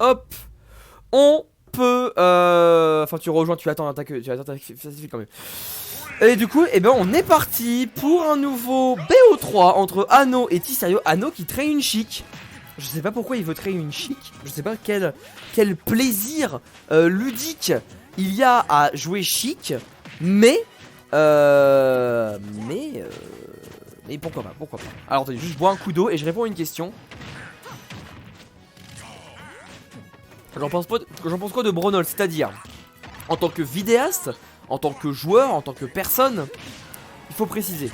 hop, on peut... Enfin, tu rejoins, tu attends ta quand même. Et du coup, eh ben, on est parti pour un nouveau BO3 entre Anno et Tissario. Anno qui traîne une chic. Je sais pas pourquoi il veut traîner une chic. Je sais pas quel plaisir ludique il y a à jouer chic. Mais pourquoi pas, pourquoi pas. Alors attendez, juste je bois un coup d'eau et je réponds à une question. J'en pense quoi de Bronol? C'est-à-dire, en tant que vidéaste, en tant que joueur, en tant que personne, il faut préciser.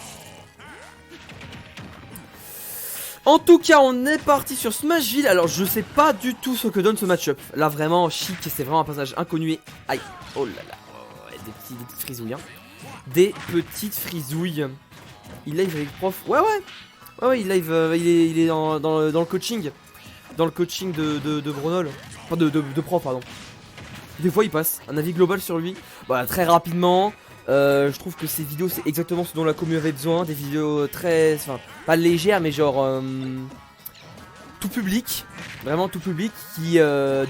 En tout cas, on est parti sur Smashville. Alors, je sais pas du tout ce que donne ce match-up. Là, vraiment, chic, c'est vraiment un passage inconnu. Et... aïe, oh là là, oh, des petites frisouilles. Hein. Des petites frisouilles. Il live avec prof. Ouais, il live, il est dans le coaching. Dans le coaching de Bronol. Enfin, de prof, pardon. Des fois, il passe un avis global sur lui. Voilà, très rapidement. Je trouve que ces vidéos, c'est exactement ce dont la commu avait besoin. Des vidéos très... enfin, pas légères, mais genre... tout public. Vraiment tout public. Qui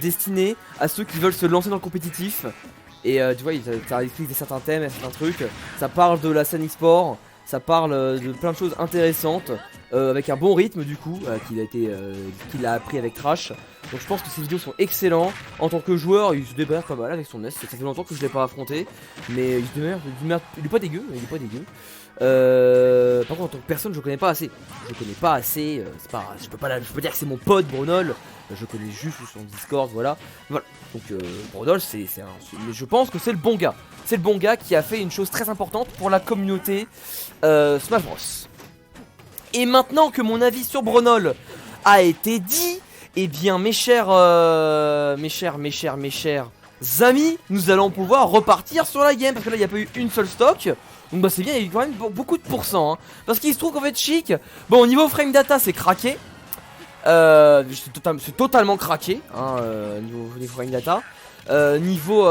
destiné à ceux qui veulent se lancer dans le compétitif. Et tu vois, ça explique certains thèmes, certains trucs. Ça parle de la scène e-sport. Ça parle de plein de choses intéressantes. Avec un bon rythme du coup. Qu'il a appris avec Trash. Donc je pense que ces vidéos sont excellents. En tant que joueur, il se démerde pas mal avec son S. Ça fait longtemps que je l'ai pas affronté. Mais il se démerde, il est pas dégueu. Par contre, en tant que personne, je connais pas assez. C'est pas, je peux pas dire que c'est mon pote Bronol. Je connais juste son Discord, voilà. Donc Bronol, mais je pense que c'est le bon gars. C'est le bon gars qui a fait une chose très importante pour la communauté Smash Bros. Et maintenant que mon avis sur Bronol a été dit, eh bien mes chers amis, nous allons pouvoir repartir sur la game. Parce que là il n'y a pas eu une seule stock. Donc bah c'est bien, il y a eu quand même beaucoup de pourcents hein. Parce qu'il se trouve qu'en fait chic, bon au niveau frame data c'est craqué. C'est totalement craqué hein, niveau frame data. Niveau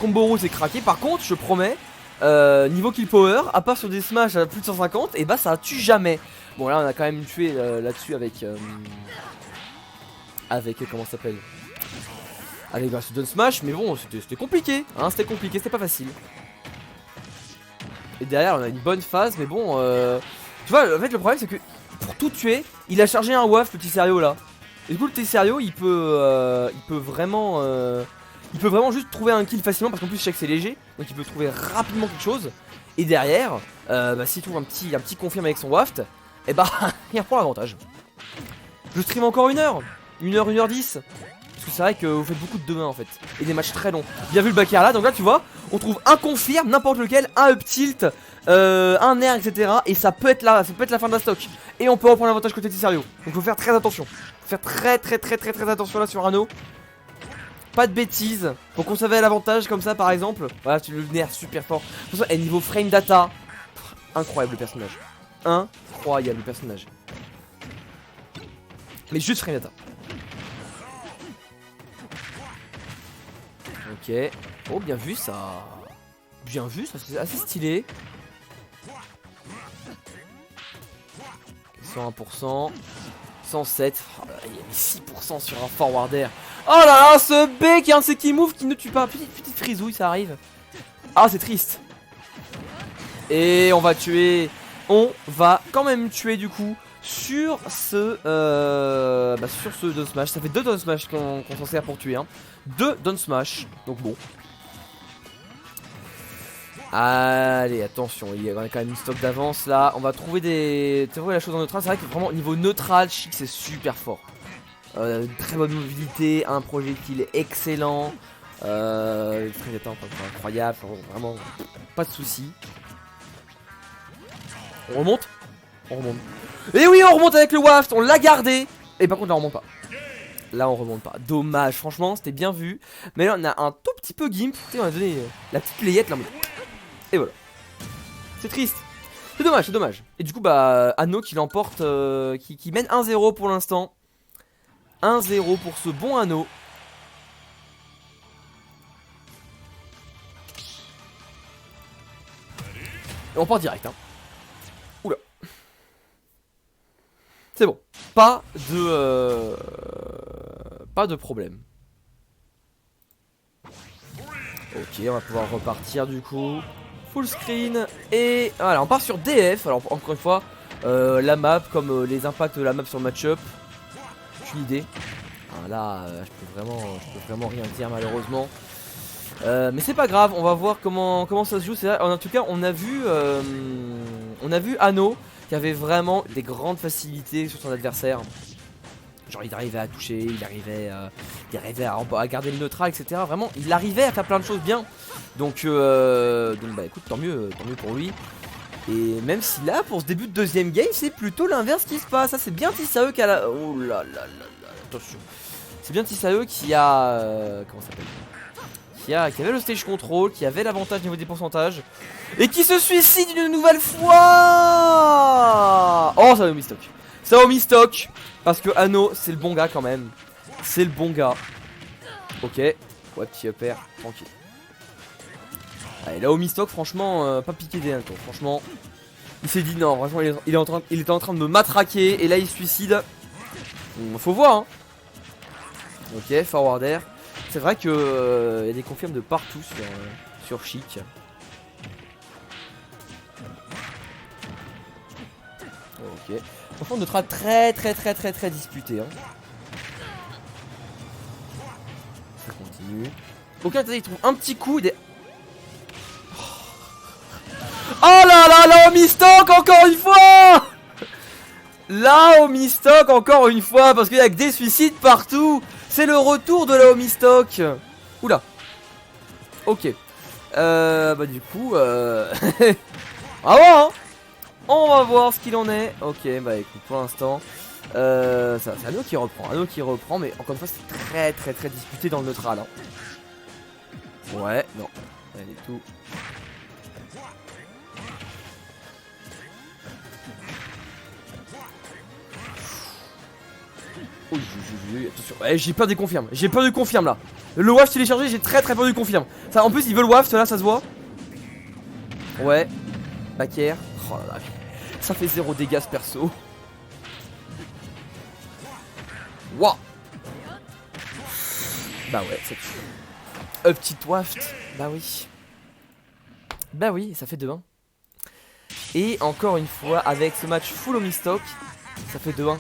combo roux c'est craqué. Par contre je promets, niveau kill power, à part sur des smash à plus de 150, et bah ça tue jamais. Bon là on a quand même tué là-dessus avec comment ça s'appelle, avec Don Smash, mais bon c'était compliqué hein, c'était pas facile. Et derrière on a une bonne phase, mais bon tu vois en fait le problème c'est que pour tout tuer il a chargé un WAF le Tissario là. Et du coup le Tissario il peut vraiment juste trouver un kill facilement, parce qu'en plus je sais que c'est léger, donc il peut trouver rapidement quelque chose. Et derrière s'il trouve un petit confirme avec son waft, et bah il reprend l'avantage. Je stream encore 1h 1h10. Parce que c'est vrai que vous faites beaucoup de demain en fait. Et des matchs très longs. Bien vu le backer là, donc là tu vois, on trouve un confirme, n'importe lequel, un up tilt, un air, etc. Et ça peut être la fin de la stock. Et on peut reprendre l'avantage côté Tissario. Donc faut faire très attention. Faut faire très attention là sur Anno. Pas de bêtises. Pour conserver l'avantage comme ça par exemple. Voilà, tu le nerf super fort. Et niveau frame data, incroyable le personnage. Incroyable le personnage. Mais juste frame data. Ok. Oh, bien vu ça. C'est assez stylé. 101%. 107. Oh là, il y a mis 6% sur un forward air. Oh là là, ce B qui a un seki move qui ne tue pas. Petite frisouille, ça arrive. Ah, c'est triste. Et on va tuer. On va quand même tuer du coup sur ce Don Smash. Ça fait 2 Don Smash qu'on s'en sert pour tuer hein. 2 Don Smash. Donc bon. Allez, attention, il y a quand même une stock d'avance là. On va trouver la chose en neutral. C'est vrai que vraiment niveau neutral, Chic c'est super fort. Une très bonne mobilité, un projectile excellent. Très incroyable, vraiment pas de soucis. On remonte. Et oui, on remonte avec le waft, on l'a gardé. Et par contre là on remonte pas. Là on remonte pas, dommage, franchement c'était bien vu. Mais là on a un tout petit peu gimp. Tu sais, on a donné la petite layette là. Et voilà. C'est triste. C'est dommage. Et du coup bah Anno qui l'emporte, qui mène 1-0 pour l'instant. 1-0 pour ce bon Anno. Et on part direct hein. Oula. C'est bon. Pas Pas de problème. Ok, on va pouvoir repartir du coup. Full screen. Et voilà, on part sur DF. Alors encore une fois, la map, comme les impacts de la map sur le match-up. Aucune idée. Là, je peux vraiment rien dire malheureusement. Mais c'est pas grave, on va voir comment ça se joue. En tout cas, on a vu Anno qui avait vraiment des grandes facilités sur son adversaire. Genre il arrivait à toucher, il arrivait à garder le neutral, etc. Vraiment, il arrivait à faire plein de choses bien. Donc bah écoute, tant mieux pour lui. Et même si là, pour ce début de deuxième game, c'est plutôt l'inverse qui se passe. Ça, c'est bien Tissaeux qui a la... Oh là là là là, attention. C'est bien Tissaeux qui a... comment ça s'appelle, qui avait le stage control, qui avait l'avantage niveau des pourcentages. Et qui se suicide une nouvelle fois. Oh, ça va au mistock. Ça va au mistock. Parce que Anno, c'est le bon gars quand même. C'est le bon gars. Ok. Ouais, petit upper, tranquille. Allez, là au mistock, franchement, pas piqué des hannetons. Franchement, il s'est dit non, franchement, il était en train de me matraquer. Et là, il se suicide. Faut voir, hein. Ok, forward air. C'est vrai que y a des confirmes de partout sur Chic. Ok. Franchement, notre a très disputé. Hein. Ça continue. Aucun il trouve un petit coup. Oh là au mistock encore une fois. Là au mistock encore une fois. Parce qu'il y a que des suicides partout. C'est le retour de la homistock. Oula. Ok. Bah du coup ah ouais, hein. On va voir ce qu'il en est. Ok, bah écoute, pour l'instant c'est Anno qui reprend. Mais encore une fois, c'est très disputé dans le neutral, hein. Ouais, non. Allez, tout. Attention, j'ai peur des confirmes. Là. Le waft téléchargé, j'ai très peur du confirme. Ça, en plus, il veut le waft là, ça se voit. Ouais. Back air. Oh là là. Ça fait 0 dégâts ce perso. Waouh. Bah ouais, c'est sûr. Petit waft. Bah oui, ça fait 2-1. Et encore une fois, avec ce match full homistock, ça fait 2-1.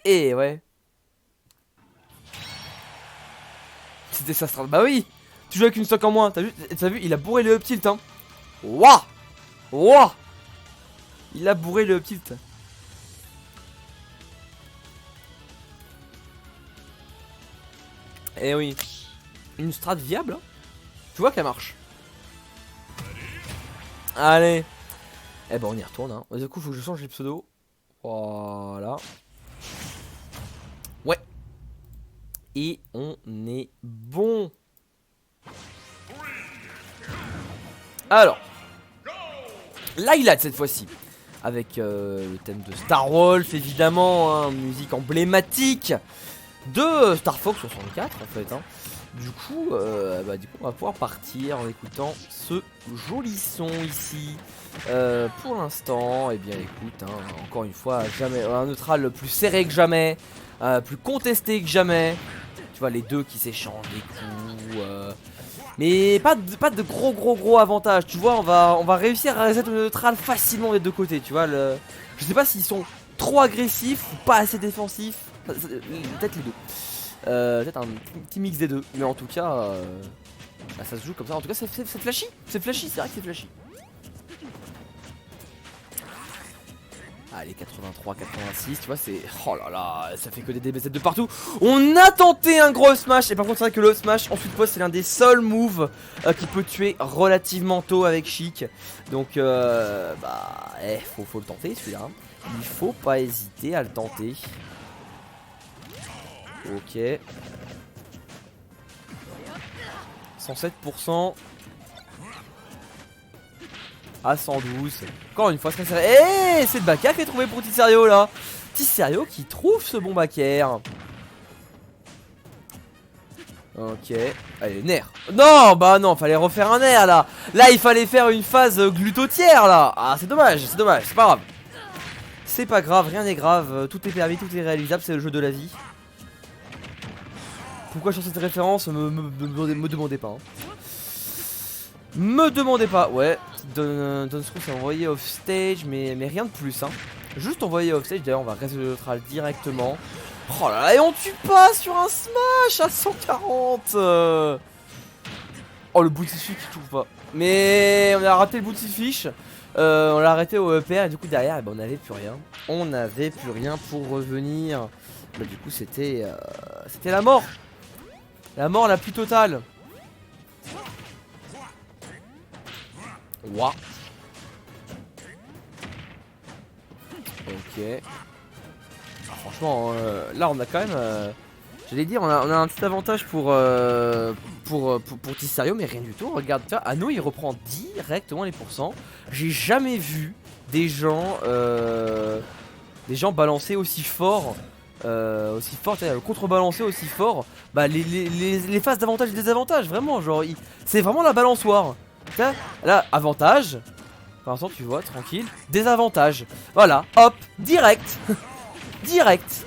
Et ouais. C'était ça, bah oui. Tu joues avec une stock en moins. T'as vu, il a bourré le up tilt, hein. Wouah. Il a bourré le up tilt. Et oui. Une strat viable, hein. Tu vois qu'elle marche. Allez. Eh ben on y retourne, hein. Du coup faut que je change les pseudos. Voilà. Ouais. Et on est bon. Alors. Là il a cette fois-ci. Avec le thème de Star Wolf évidemment, hein, musique emblématique de Star Fox 64 en fait, hein. Du coup on va pouvoir partir en écoutant ce joli son ici. Pour l'instant, et bien écoute, hein, encore une fois, jamais un neutral plus serré que jamais, plus contesté que jamais. Tu vois les deux qui s'échangent les coups, mais pas de gros avantages. Tu vois, on va réussir à reset le neutral facilement des deux côtés. Tu vois, je sais pas s'ils sont trop agressifs ou pas assez défensifs. Peut-être les deux. Peut-être un petit mix des deux. Mais en tout cas, bah, ça se joue comme ça. En tout cas, c'est flashy. C'est vrai que c'est flashy. Allez, 83, 86, tu vois, c'est... Oh là là, ça fait que des DBZ de partout. On a tenté un gros smash. Et par contre, c'est vrai que le smash, ensuite post, c'est l'un des seuls moves qui peut tuer relativement tôt avec Chic. Donc, faut le tenter, celui-là. Il faut pas hésiter à le tenter. Ok. 107%. À 112. Encore une fois, c'est le backer qui est trouvé pour Tissario là. Tissario qui trouve ce bon backer. Ok. Allez, nerf. Non, bah non, fallait refaire un nerf là. Là, il fallait faire une phase glutotière là. Ah, c'est dommage, c'est pas grave. c'est pas grave, rien n'est grave, tout est permis, tout est réalisable, c'est le jeu de la vie. Pourquoi je sors cette référence, me demandez pas. Hein. Me demandez pas, ouais, Donscrew s'est envoyé off stage, mais rien de plus, hein. Juste envoyé off stage, d'ailleurs on va rester neutral directement. Oh là là, et on tue pas sur un smash à 140 Oh le booty fish qui touche pas. Mais on a raté le booty fish. On l'a arrêté au EPR et du coup derrière eh ben, on n'avait plus rien. On n'avait plus rien pour revenir. Bah, du coup c'était la mort. La mort la plus totale. Ouah. Ok. Franchement là on a quand même j'allais dire on a un petit avantage pour Tissario, mais rien du tout. Regarde ça, Anno il reprend directement les pourcents. J'ai jamais vu des gens balancer aussi fort. Contrebalancer aussi fort. Bah les phases d'avantage et désavantage, vraiment, genre c'est vraiment la balançoire. Là, avantage. Pour l'instant tu vois, tranquille. Désavantage. Voilà, hop, direct. Direct.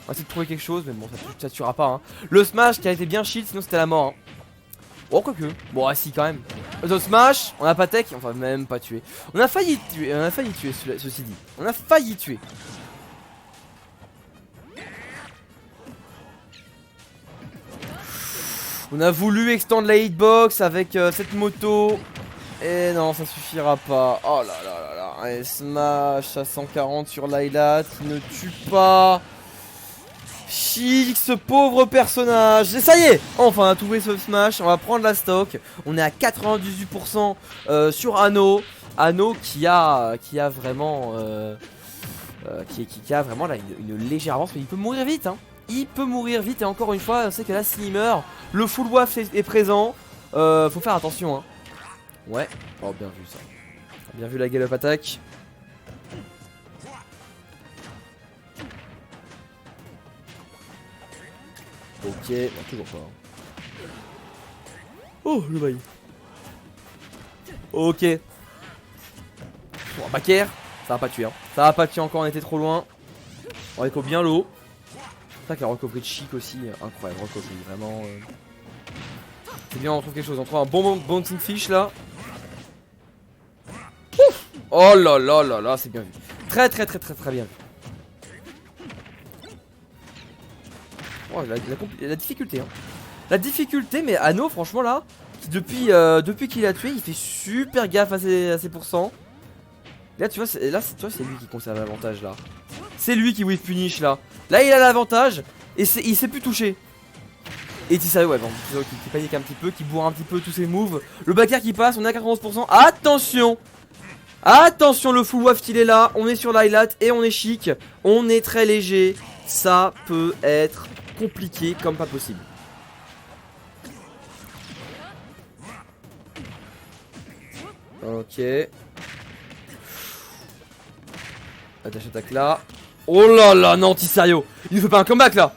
On va essayer de trouver quelque chose, mais bon, ça tuera pas. Hein. Le smash qui a été bien shield, sinon c'était la mort. Hein. Oh, quoique. Bon, si, quand même. Le smash, on a pas tech, enfin, même pas tué. On a failli tuer, ceci dit. On a failli tuer. On a voulu extendre la hitbox avec cette moto. Et non, ça suffira pas. Oh là là là là. Et smash à 140 sur Layla qui ne tue pas. Chic, ce pauvre personnage. Et ça y est, enfin on a trouvé ce smash. On va prendre la stock. On est à 98% sur Anno. Anno qui a vraiment qui a vraiment là, une légère avance. Mais il peut mourir vite hein. Il peut mourir vite. Et encore une fois on sait que là s'il meurt, le full waf est présent. Faut faire attention hein. Ouais. Oh bien vu ça. Bien vu la gallop attaque. Ok, non, toujours pas. Oh, le bail. Ok. Bon, back air, ça va pas tuer. Hein. Ça va pas tuer encore, on était trop loin. On récolte bien l'eau. C'est ça que la recovery de chic aussi. Incroyable, recovery, vraiment. C'est bien, on trouve quelque chose. On trouve un bon bouncing fish là. Ouf. Oh là là là là, c'est bien vu. Très bien vu. Oh, la difficulté hein. La difficulté mais Anno franchement là depuis qu'il a tué il fait super gaffe à ses pourcents. Là tu vois c'est lui qui conserve l'avantage là. C'est lui qui whiff punish là. Là il a l'avantage et il s'est plus touché. Et Tissario ouais bon qui panique un petit peu, qui bourre un petit peu tous ses moves. Le back air qui passe, on est à 91%. Attention. Attention le full waft il est là. On est sur l'highlight et on est chic. On est très léger. Ça peut être compliqué comme pas possible. Ok. Attaque là. Oh là là non Tissario. Il ne fait pas un comeback là.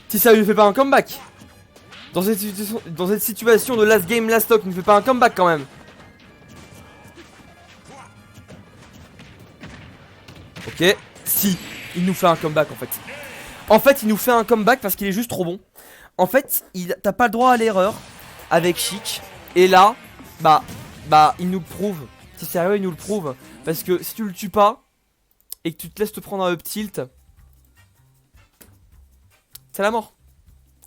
Tissario ne fait pas un comeback. Dans cette situation de last game last stock, il ne fait pas un comeback quand même. Ok. Si. Il nous fait un comeback en fait. En fait, il nous fait un comeback parce qu'il est juste trop bon. En fait, t'as pas le droit à l'erreur avec Chic. Et là, bah, il nous le prouve. Si sérieux, il nous le prouve. Parce que si tu le tues pas et que tu te laisses te prendre un up tilt, c'est la mort.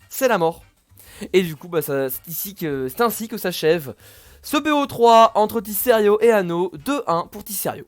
C'est la mort. Et du coup, bah, c'est ainsi que s'achève ce BO3 entre Tissario et Anno. 2-1 pour Tissario.